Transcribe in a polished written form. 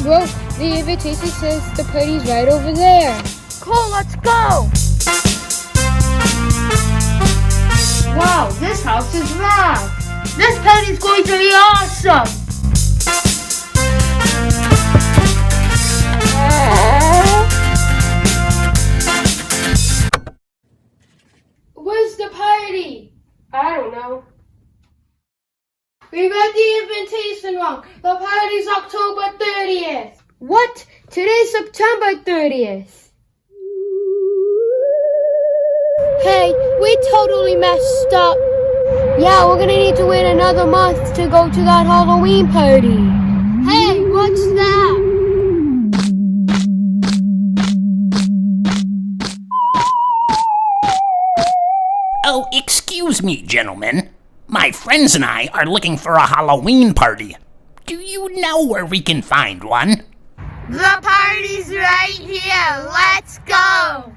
bro. The invitation says the party's right over there. Cool, let's go! Wow, this house is rad. This party's going to be awesome! Where's the party? I don't know. We read the invitation wrong. The party's October 30th. What? Today's September 30th. Hey, we totally messed up. Yeah, we're gonna need to wait another month to go to that Halloween party. Hey, what's that? Oh, excuse me, gentlemen. My friends and I are looking for a Halloween party. Do you know where we can find one? The party's right here. Let's go.